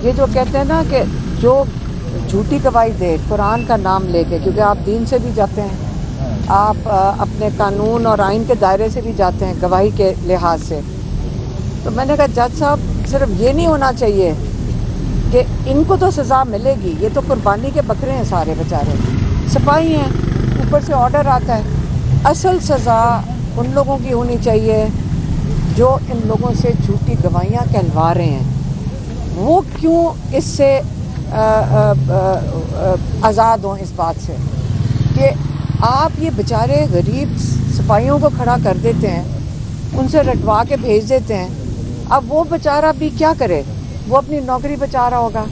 ये जो कहते हैं ना कि जो झूठी गवाही दे कुरान का नाम लेके, क्योंकि आप दीन से भी जाते हैं, आप अपने कानून और आइन के दायरे से भी जाते हैं गवाही के लिहाज से। तो मैंने कहा जज साहब सिर्फ ये नहीं होना चाहिए कि इनको तो सज़ा मिलेगी, ये तो कुर्बानी के बकरे हैं सारे बेचारे, सिपाही हैं, ऊपर से ऑर्डर आता है। असल सज़ा उन लोगों की होनी चाहिए जो इन लोगों से झूठी गवाहियाँ कहलवा रहे हैं। वो क्यों इससे आज़ाद हों इस बात से कि आप ये बेचारे गरीब सिपाहियों को खड़ा कर देते हैं, उनसे रटवा के भेज देते हैं। अब वो बेचारा भी क्या करे, वो अपनी नौकरी बचा रहा होगा,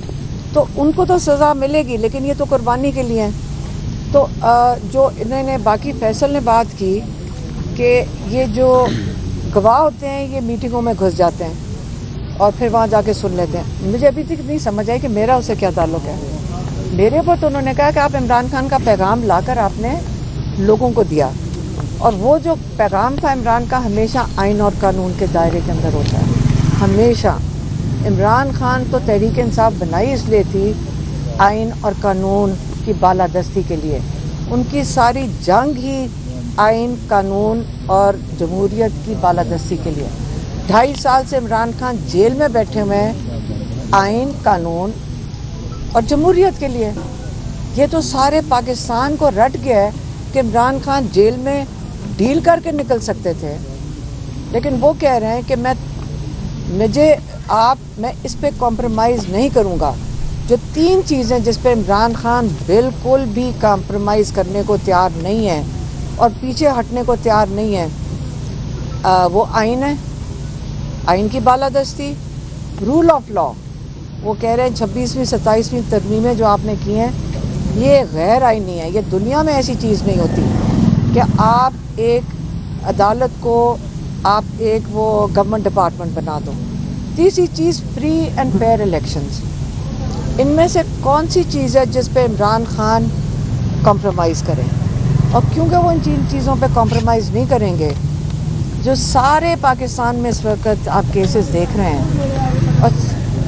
तो उनको तो सज़ा मिलेगी, लेकिन ये तो कुर्बानी के लिए हैं। तो जो इन्होंने बाकी फैसल ने बात की कि ये जो गवाह होते हैं ये मीटिंगों में घुस जाते हैं और फिर वहाँ जाके सुन लेते हैं। मुझे अभी तक नहीं समझ आई कि मेरा उससे क्या ताल्लुक़ है। मेरे ऊपर तो उन्होंने कहा कि आप इमरान खान का पैगाम लाकर आपने लोगों को दिया, और वो जो पैगाम था इमरान का हमेशा आइन और कानून के दायरे के अंदर होता है। हमेशा इमरान खान तो तहरीक इंसाफ बनाई इसलिए थी आइन और कानून की बालादस्ती के लिए। उनकी सारी जंग ही आइन, कानून और जमहूरियत की बालादस्ती के लिए। 2.5 साल से इमरान खान जेल में बैठे हुए हैं आइन, कानून और जमहूरियत के लिए। ये तो सारे पाकिस्तान को रट गया है कि इमरान खान जेल में डील करके निकल सकते थे, लेकिन वो कह रहे हैं कि मैं इस पे कॉम्प्रोमाइज़ नहीं करूँगा। जो 3 चीज़ें जिस पे इमरान खान बिल्कुल भी कॉम्प्रोमाइज़ करने को तैयार नहीं है और पीछे हटने को तैयार नहीं है, वो आइन है, आइन की बालादस्ती, रूल ऑफ लॉ। वो कह रहे हैं 26वीं 27वीं तरमीमें जो आपने की हैं ये गैर आइनी है। ये दुनिया में ऐसी चीज़ नहीं होती कि आप एक अदालत को आप एक वो गवर्नमेंट डिपार्टमेंट बना दो। तीसरी चीज़ फ्री एंड फेयर इलेक्शंस। इनमें से कौन सी चीज़ है जिस पे इमरान खान कॉम्प्रोमाइज़ करें? और क्योंकि वो इन चीज़ों पे कॉम्प्रोमाइज़ नहीं करेंगे, जो सारे पाकिस्तान में इस वक्त आप केसेस देख रहे हैं, और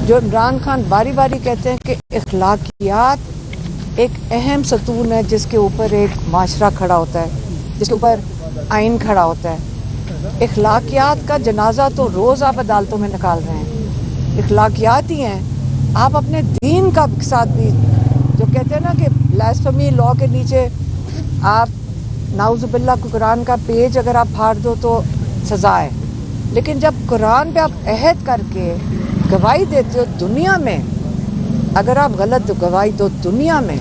जो इमरान खान बारी बारी कहते हैं कि इखलाकियात एक अहम सतून है जिसके ऊपर एक माशरा खड़ा होता है, जिसके ऊपर आइन खड़ा होता है। इखलाकियात का जनाजा तो रोज़ आप अदालतों में निकाल रहे हैं, इखलाकियात ही हैं। आप अपने दीन का साथ भी, जो कहते हैं ना कि ब्लास्फेमी लॉ के नीचे आप नाउज़ुबिल्लाह कुरान का पेज अगर आप फाड़ दो तो सज़ा है, लेकिन जब कुरान पे आप अहद करके गवाही देते हो दुनिया में, अगर आप गलत गवाही दो दुनिया में,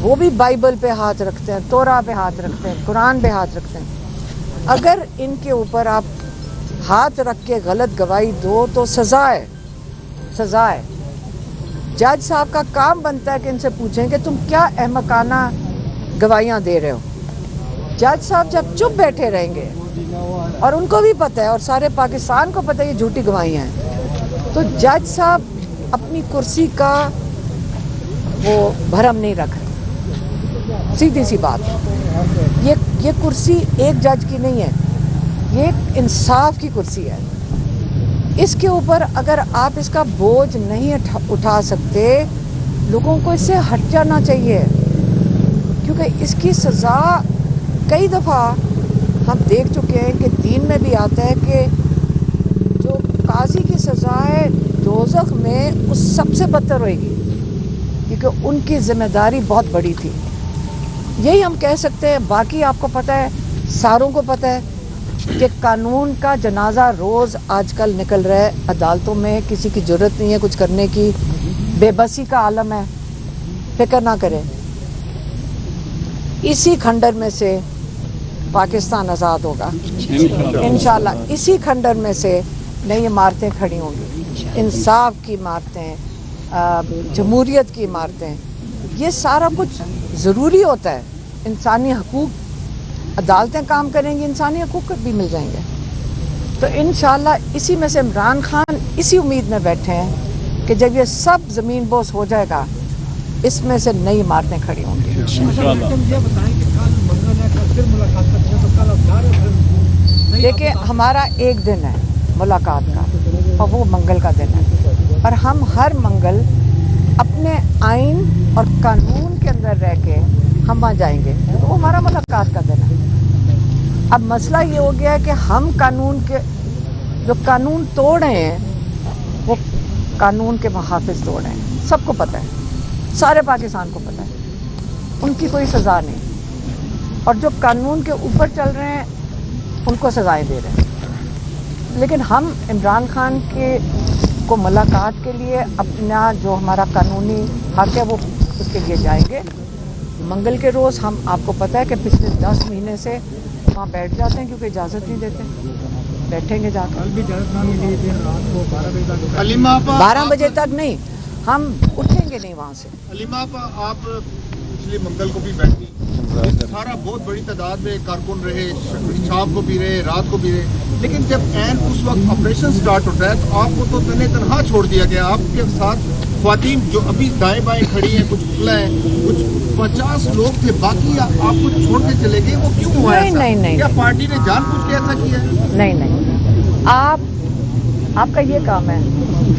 वो भी बाइबल पे हाथ रखते हैं, तोरा पे हाथ रखते हैं, कुरान पे हाथ रखते हैं, अगर इनके ऊपर आप हाथ रख के गलत गवाही दो तो सज़ा है, सज़ा है। जज साहब का काम बनता है कि इनसे पूछें कि तुम क्या अहमकाना गवाहियाँ दे रहे हो। जज साहब जब चुप बैठे रहेंगे, और उनको भी पता है और सारे पाकिस्तान को पता है ये झूठी गवाहियाँ हैं, तो जज साहब अपनी कुर्सी का वो भरम नहीं रख रहे। सीधी सी बात, ये कुर्सी एक जज की नहीं है, ये एक इंसाफ की कुर्सी है। इसके ऊपर अगर आप इसका बोझ नहीं उठा सकते, लोगों को इससे हट जाना चाहिए, क्योंकि इसकी सज़ा कई दफ़ा हम देख चुके हैं कि दीन में भी आता है कि जो काजी की सज़ा है दोज़ख में उस सबसे बदतर होगी, क्योंकि उनकी ज़िम्मेदारी बहुत बड़ी थी। यही हम कह सकते हैं। बाकी आपको पता है, सारों को पता है कि कानून का जनाजा रोज़ आजकल निकल रहा है अदालतों में। किसी की ज़रूरत नहीं है कुछ करने की, बेबसी का आलम है। फिक्र ना करें, इसी खंडर में से पाकिस्तान आज़ाद होगा इंशाल्लाह। इसी खंडर में से नई इमारतें खड़ी होंगी, इंसाफ की इमारतें, जमहूरियत की इमारतें। ये सारा कुछ ज़रूरी होता है। इंसानी हकूक़, अदालतें काम करेंगी, इंसानी हकूक़ भी मिल जाएंगे। तो इंशाल्लाह इसी में से इमरान खान इसी उम्मीद में बैठे हैं कि जब ये सब ज़मीन बोस हो जाएगा, इसमें से नई इमारतें खड़ी होंगी। देखिए, हमारा एक दिन है मुलाकात का, और वो मंगल का दिन है। और हम हर मंगल अपने आइन और कानून के अंदर रह के हम वहाँ जाएंगे, तो वो हमारा मुलाकात का दिन है। अब मसला ये हो गया है कि हम कानून के जो कानून तोड़ रहे हैं वो कानून के मुहाफिज तोड़ रहे हैं, सबको पता है, सारे पाकिस्तान को पता है, उनकी कोई सज़ा नहीं, और जो कानून के ऊपर चल रहे हैं उनको सज़ाएं दे रहे हैं। लेकिन हम इमरान खान को मुलाकात के लिए अपना जो हमारा कानूनी हक है वो उसके लिए जाएंगे। मंगल के रोज़ हम, आपको पता है कि पिछले 10 महीने से वहाँ बैठ जाते हैं क्योंकि इजाज़त नहीं देते, बैठेंगे जाकर। कल भी इजाज़त नहीं मिली थी, रात को 12 बजे तक। 12 बजे तक नहीं, हम उठेंगे नहीं वहाँ से। अलीमा आप पिछले मंगल को भी बैठी, सारा बहुत बड़ी तादाद में कारकुन रहे, शाम को भी रहे, रात को भी रहे, लेकिन जब एन उस वक्त ऑपरेशन स्टार्ट होता है तो आपको तो तने तनहा छोड़ दिया गया। आपके साथ ख्वातीन जो अभी दाएं बाएं खड़ी हैं, कुछ खुला है, कुछ 50 लोग थे, बाकी आपको छोड़ के चले गए, वो क्यों हुआ? नहीं, क्या पार्टी ने जानबूझ के ऐसा किया है? नहीं, आपका ये काम है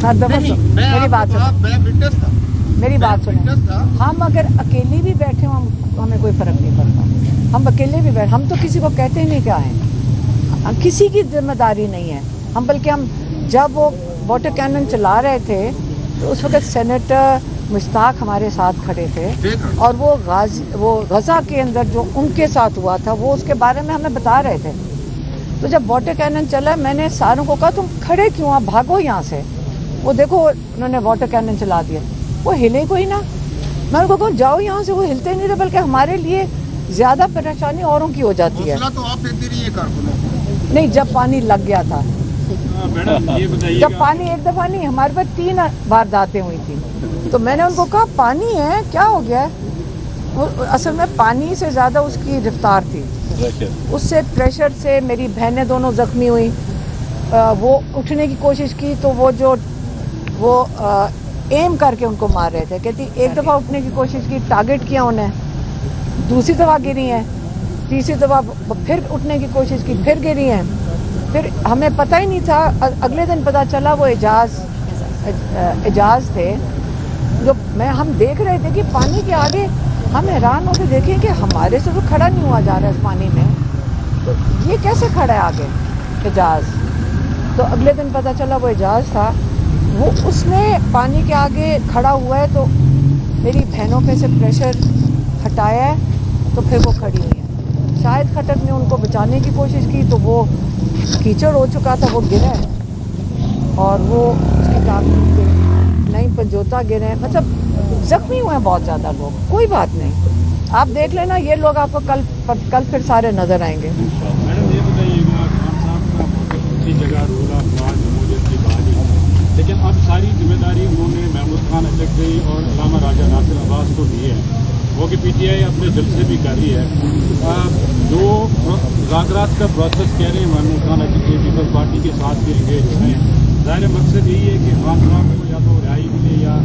हर दफा। मेरी बात सुनो, मैं विटनेस था, मेरी बात सुनो, हम अगर अकेले भी बैठे हो हमें कोई फर्क नहीं पड़ता। हम अकेले भी बैठे, हम तो किसी को कहते ही नहीं क्या है, किसी की जिम्मेदारी नहीं है हम। बल्कि हम जब वो वाटर कैनन चला रहे थे तो उस वक्त सेनेटर मुश्ताक हमारे साथ खड़े थे, और वो गजा के अंदर जो उनके साथ हुआ था वो उसके बारे में हमें बता रहे थे। तो जब वाटर कैनन चला मैंने सारों को कहा तुम खड़े क्यों, आप भागो यहाँ से। वो देखो उन्होंने वाटर कैनन चला दिया, वो हिले कोई ना। मैं उनको कहूँ जाओ यहाँ से, वो हिलते नहीं थे, बल्कि हमारे लिए ज़्यादा परेशानी औरों की हो जाती है। तो आप देती रही है कारकुनों को? नहीं, जब पानी लग गया था, जब पानी एक दफ़ा नहीं, हमारे पास 3 वारदातें हुई थी, तो मैंने उनको कहा पानी है क्या हो गया। वो असल में पानी से ज़्यादा उसकी रफ्तार थी, उससे प्रेशर से मेरी बहनें दोनों ज़ख्मी हुई। वो उठने की कोशिश की तो वो एम करके उनको मार रहे थे। कहती एक दफ़ा उठने की कोशिश की, टारगेट किया उन्हें, दूसरी दफ़ा गिरी हैं, तीसरी दफ़ा फिर उठने की कोशिश की, फिर गिरी हैं। फिर हमें पता ही नहीं था, अगले दिन पता चला वो एजाज थे। जो हम देख रहे थे कि पानी के आगे हम हैरान होकर देखें कि हमारे से तो खड़ा नहीं हुआ जा रहा है इस पानी में, तो ये कैसे खड़ा है आगे एजाज। तो अगले दिन पता चला वो एजाज था, वो उसने पानी के आगे खड़ा हुआ है, तो मेरी बहनों पे से प्रेशर हटाया है तो फिर वो खड़ी हुई है। शायद खटक ने उनको बचाने की कोशिश की तो वो कीचड़ हो चुका था, वो गिरा है और वो उसकी टांग नहीं पंजोता गिरे हैं, मतलब जख्मी हुए हैं बहुत ज़्यादा लोग। कोई बात नहीं, आप देख लेना, ये लोग आपको कल फिर सारे नजर आएंगे। मैडम ये बताइएगा, खान साहब का अच्छी जगह रोला की बहाली, लेकिन अब सारी जिम्मेदारी उन्होंने महमूद खान अचकज़ई और अल्लामा राजा नासिर अब्बास को दी है, वो कि पीटीआई अपने जलसे भी कर रही है। जो मुज़ाकरात का प्रोसेस कह रहे हैं महमूद खान अचकज़ई पीपल्स पार्टी के साथ भी इंगेज हुए हैं, ज़ाहिर मकसद यही है कि खान साहब को या तो रिहाई मिले या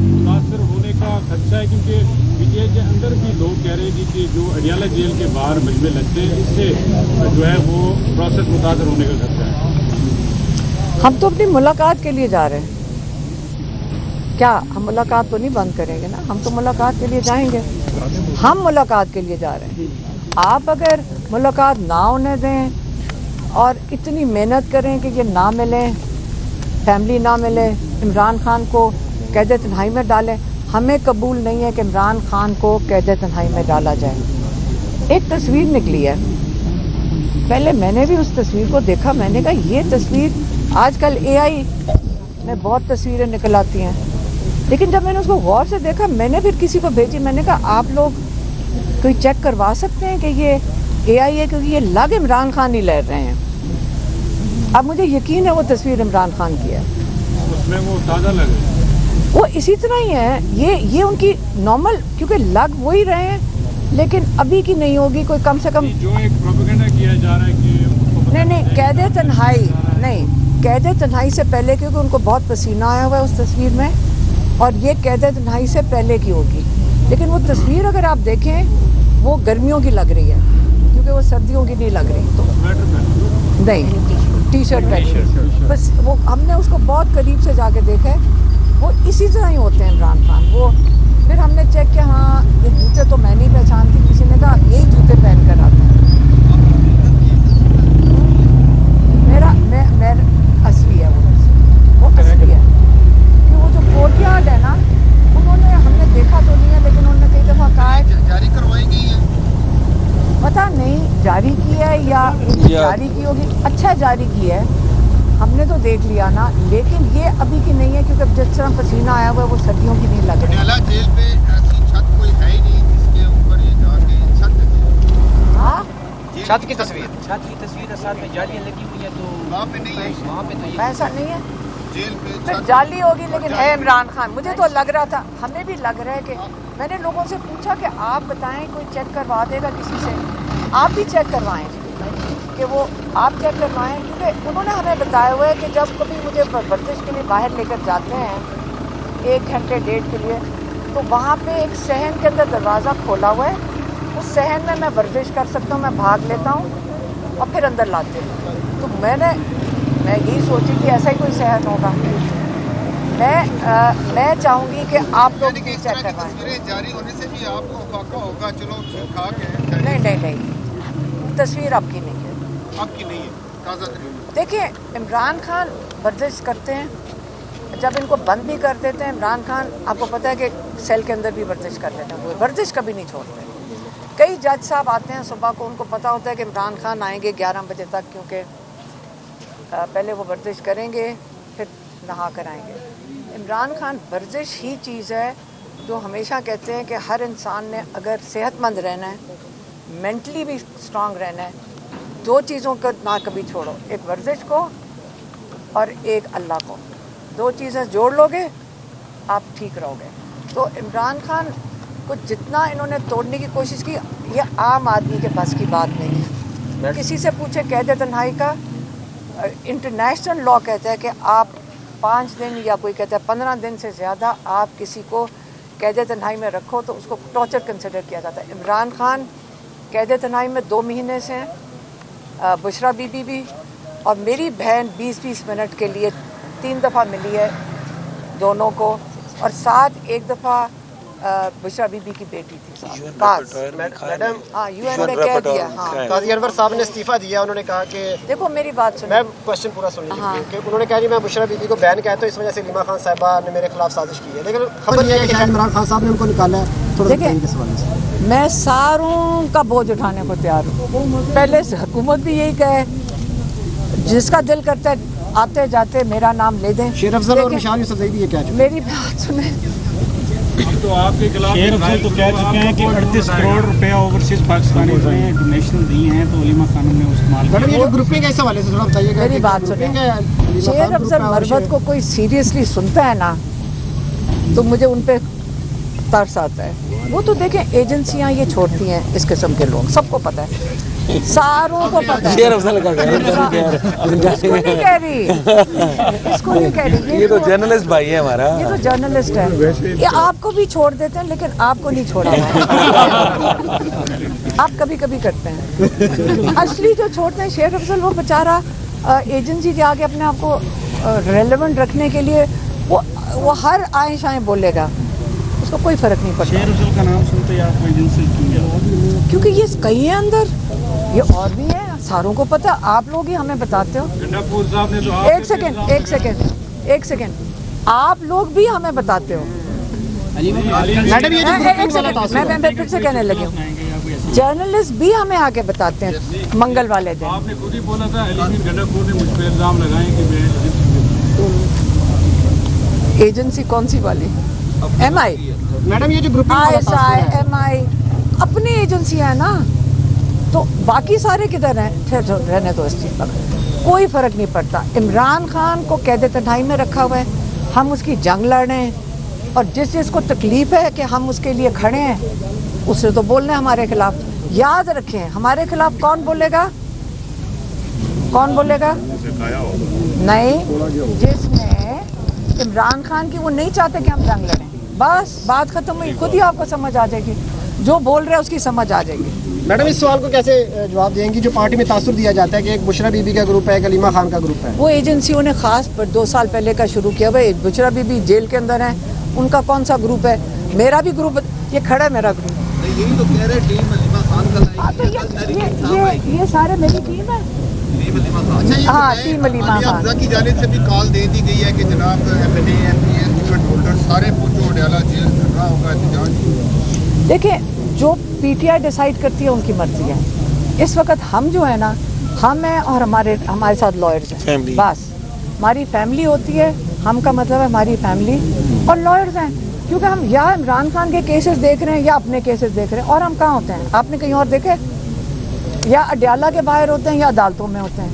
मुतासर होने का खदशा है, क्योंकि पीटीआई के अंदर भी लोग कह रहे हैं कि जो अडियाला जेल के बाहर मजमे लगते हैं इससे जो है वो प्रोसेस मुतासर होने का खदशा है। हम तो अपनी मुलाकात के लिए जा रहे हैं, क्या हम मुलाकात तो नहीं बंद करेंगे ना, हम तो मुलाकात के लिए जाएंगे, हम मुलाकात के लिए जा रहे हैं। आप अगर मुलाकात ना होने दें और इतनी मेहनत करें कि ये ना मिले, फैमिली ना मिले, इमरान खान को कैद तन्हाई में डालें, हमें कबूल नहीं है कि इमरान खान को कैद तन्हाई में डाला जाए। एक तस्वीर निकली है, पहले मैंने भी उस तस्वीर को देखा, मैंने कहा ये तस्वीर, आजकल AI में बहुत तस्वीरें निकल आती हैं, लेकिन जब मैंने उसको गौर से देखा, मैंने फिर किसी को भेजी, मैंने कहा आप लोग कोई चेक करवा सकते हैं कि ये AI है, क्योंकि ये लग इमरान खान ही ले रहे हैं। अब मुझे यकीन है वो तस्वीर इमरान खान की है, उसमें वो ताज़ा लगे, वो इसी तरह ही है, ये उनकी नॉर्मल, क्योंकि लग वो ही रहे हैं, लेकिन अभी की नहीं होगी, कोई कम से कम जो एक प्रोपेगेंडा किया जा रहा है कि नहीं कैद तन्हाई नहीं, कैद तन्हाई से पहले, क्योंकि उनको बहुत पसीना आया हुआ है उस तस्वीर में, और ये कैद तन्हाई से पहले की होगी। लेकिन वो तस्वीर अगर आप देखें वो गर्मियों की लग रही है, क्योंकि वो सर्दियों की नहीं लग रही, तो नहीं टी शर्ट पहनी, बस वो हमने उसको बहुत करीब से जाके देखा है, वो इसी तरह ही होते हैं इमरान खान। वो फिर हमने चेक किया, हाँ ये जूते तो मैं नहीं पहचानती, किसी ने कहा यही जूते पहन कर आते हैं। मैं असली है वो असली है कि वो जो कोर्टयार्ड है ना, उन्होंने हमने देखा तो नहीं है, लेकिन उन्होंने कई दफ़ा कहा है जारी करवाई गई है, पता नहीं जारी की है या जारी की होगी, अच्छा जारी की है, हमने तो देख लिया ना, लेकिन ये अभी की नहीं है, क्योंकि अब जिस तरह पसीना आया हुआ है वो सर्दियों की नहीं लग रही। पटियाला जेल पे ऐसी छत कोई है ही नहीं जिसके ऊपर ये जाके छत, हाँ छत की तस्वीर है, साथ में जालियां लगी हुई है, तो वहाँ पे नहीं है, वहाँ पे तो ये ऐसा नहीं है, जेल पे फिर छत जाली होगी, लेकिन है इमरान खान। मुझे तो लग रहा था, हमें भी लग रहा है कि मैंने लोगों से पूछा कि आप बताएं कोई चेक करवा देगा किसी से, आप भी चेक करवाएं कि वो आप चेक करवाएं, क्योंकि उन्होंने हमें बताया हुआ है कि जब कभी मुझे वर्जिश के लिए बाहर लेकर जाते हैं 1 घंटे 1.5 के लिए, तो वहाँ पे एक सहन के अंदर दरवाज़ा खोला हुआ है, उस सहन में मैं वर्जिश कर सकता हूँ, मैं भाग लेता हूँ और फिर अंदर लाते हैं। तो मैं यही सोची कि ऐसा ही कोई सहन होगा। मैं चाहूँगी कि आप लोग भी चेक करवाएं। तस्वीरें जारी होने से भी आपको फाका होगा, चलो खा के नहीं, तस्वीर आपकी नहीं है, आपकी नहीं है, ताज़ा तरीन। देखिए इमरान खान वर्जिश करते हैं, जब इनको बंद भी कर देते हैं, इमरान खान आपको पता है कि सेल के अंदर भी वर्जिश कर लेते हैं, वो वर्जिश कभी नहीं छोड़ते। कई जज साहब आते हैं सुबह को, उनको पता होता है कि इमरान खान आएंगे 11 बजे तक, क्योंकि पहले वो वर्जिश करेंगे फिर नहा कर आएंगे। इमरान खान वर्जिश ही चीज़ है जो हमेशा कहते हैं कि हर इंसान ने अगर सेहतमंद रहना है, मेंटली भी स्ट्रांग रहना है, 2 चीज़ों को ना कभी छोड़ो, एक वर्जिश को और एक अल्लाह को, 2 चीज़ें जोड़ लोगे आप ठीक रहोगे। तो इमरान खान को जितना इन्होंने तोड़ने की कोशिश की, ये आम आदमी के बस की बात नहीं है। किसी से पूछे कैद तन्हाई का, इंटरनेशनल लॉ कहता है कि आप 5 दिन या कोई कहता है 15 दिन से ज़्यादा आप किसी को कैद तन्हाई में रखो तो उसको टॉर्चर कंसिडर किया जाता है। इमरान खान कैद तन्हाई में 2 महीने से हैं, बुशरा बीबी भी, और मेरी बहन 20-20 मिनट के लिए 3 दफ़ा मिली है दोनों को, और साथ एक दफ़ा बुशरा बीबी की बेटी थी बात। मैडम हाँ यूएन में कह दिया। हाँ काजी अनवर साहब ने इस्तीफा दिया, उन्होंने कहा कि देखो मेरी बात सुनो, मैं क्वेश्चन पूरा सुन लीजिए। हाँ। कि उन्होंने कहा कि मैं बुशरा बीबी को बैन किया तो इस वजह से रीमा खान साहिबा ने मेरे खिलाफ साजिश की है, लेकिन खबर यह है कि शायद इमरान खान साहब ने उनको निकाला है। थोड़ा देखिए, बताइए इस हवाले से। मैं सारों का बोझ उठाने को तैयार हूँ। पहले से हुकूमत भी यही कहे, जिसका दिल करता है आते जाते मेरा नाम ले दें। शेर अफजल और निशान यूसुफ भी ये क्या मेरी बात सुने, अब तो आपके खिलाफ शेर अफजल तो कह चुके हैं कि 38 करोड़ रुपया ओवरसीज पाकिस्तानी ने डोनेशन दी हैं, तो उलीमा खानम ने इस्तेमाल मैडम ये जो ग्रुपिंग है इस हवाले से थोड़ा बताइएगा। मेरी बात सुने, शेर अफजल मरवत को कोई सीरियसली सुनता है ना तो मुझे उन पे तरस आता है। वो तो देखें एजेंसियां ये छोड़ती हैं इस किस्म के लोग, सबको पता है, सारों को पता है। शेर अफजल का इसको नहीं कह रही, इसको नहीं कह रही, ये तो जर्नलिस्ट भाई है हमारा, ये तो जर्नलिस्ट है। ये आपको भी छोड़ देते हैं लेकिन आपको नहीं छोड़ा आप कभी कभी करते हैं। असली जो छोड़ते हैं शेर अफजल, वो बेचारा एजेंसी के आगे अपने आप को रेलेवेंट रखने के लिए वो हर आए शाए बोलेगा, उसको कोई फर्क नहीं पड़ता। शेर अफजल का नाम सुनते ही आपको एजेंसी क्यों याद? क्योंकि ये कई है अंदर, ये और भी है, सारों को पता, आप लोग ही हमें बताते हो। गंडापुर साहब ने तो एक सेकेंड, आप लोग भी हमें बताते हो। मैडम ये मैं फिर से कहने लगी हूँ, जर्नलिस्ट भी हमें आके बताते हैं मंगल वाले दिन। आपने खुद ही बोला था एलिमिन गंडापुर ने मुझ पर इल्जाम लगाए कि मैं एजेंसी कौन सी वाली? MI? मैडम ये जो ग्रुपिंग ISI, MI अपनी एजेंसियां है ना, तो बाकी सारे किधर हैं? फिर रहने दो इस चीज़ पर, कोई फ़र्क नहीं पड़ता। इमरान खान को कैद तन्हाई में रखा हुआ है, हम उसकी जंग लड़ रहे हैं, और जिसको तकलीफ़ है कि हम उसके लिए खड़े हैं उससे तो बोलना है हमारे खिलाफ। याद रखें, हमारे खिलाफ कौन बोलेगा? नहीं, जिसने इमरान खान की, वो नहीं चाहते कि हम जंग लड़ें, बस बात ख़त्म हुई, खुद ही आपको समझ आ जाएगी, जो बोल रहे हैं उसकी समझ आ जाएगी। मैडम इस सवाल को कैसे जवाब देंगी जो पार्टी में तासुर दिया जाता है कि एक बुशरा बीबी का ग्रुप है, एक अलीमा खान का ग्रुप है? वो एजेंसियों ने खास 2 साल पहले का शुरू किया। भाई बुशरा बीबी जेल के अंदर है, उनका कौन सा ग्रुप है? मेरा भी ग्रुप, ये खड़ा है मेरा ग्रुप। यही तो कह रहे टीम अलीमा खान का ये सारे मेरी टीम है। हाँ, टीम अलीमा खान की जानिब से भी कॉल दे दी गई है कि जनाब MLA MPs टिकट होल्डर सारे पहुंचो अडयाला जेल धरना होगा, एहतजाज। देखिए, जो PTI डिसाइड करती है उनकी मर्जी है। इस वक्त हम जो है ना, हम हैं और हमारे साथ लॉयर्स हैं, बस हमारी फैमिली होती है। हम का मतलब है हमारी फैमिली और लॉयर्स हैं, क्योंकि हम या इमरान खान के केसेस देख रहे हैं या अपने केसेस देख रहे हैं। और हम कहाँ होते हैं? आपने कहीं और देखे? या अडयाला के बाहर होते हैं या अदालतों में होते हैं।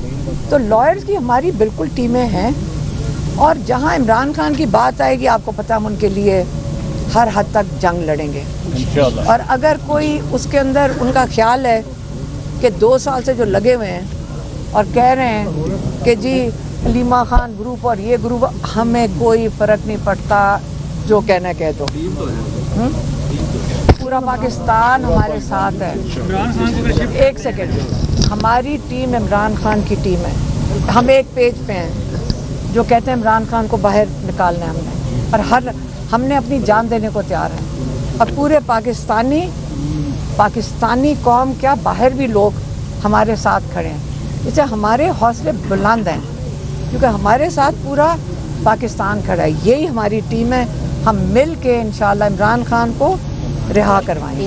तो लॉयर्स की हमारी बिल्कुल टीमें हैं, और जहाँ इमरान खान की बात आएगी, आपको पता हम उनके लिए हर हद तक जंग लड़ेंगे इंशाअल्लाह। और अगर कोई उसके अंदर उनका ख्याल है कि 2 साल से जो लगे हुए हैं और कह रहे हैं कि जी अलीमा खान ग्रुप और ये ग्रुप, हमें कोई फ़र्क नहीं पड़ता, जो कहना कह दो। पूरा पाकिस्तान हमारे साथ है। एक सेकेंड, हमारी टीम इमरान खान की टीम है। हम एक पेज पे हैं जो कहते हैं इमरान खान को बाहर निकालना है हमने, और हमने अपनी जान देने को तैयार हैं। और पूरे पाकिस्तानी कौम क्या, बाहर भी लोग हमारे साथ खड़े हैं। इससे हमारे हौसले बुलंद हैं, क्योंकि हमारे साथ पूरा पाकिस्तान खड़ा है। यही हमारी टीम है। हम मिल के इंशाअल्लाह इमरान खान को रिहा करवाएंगे।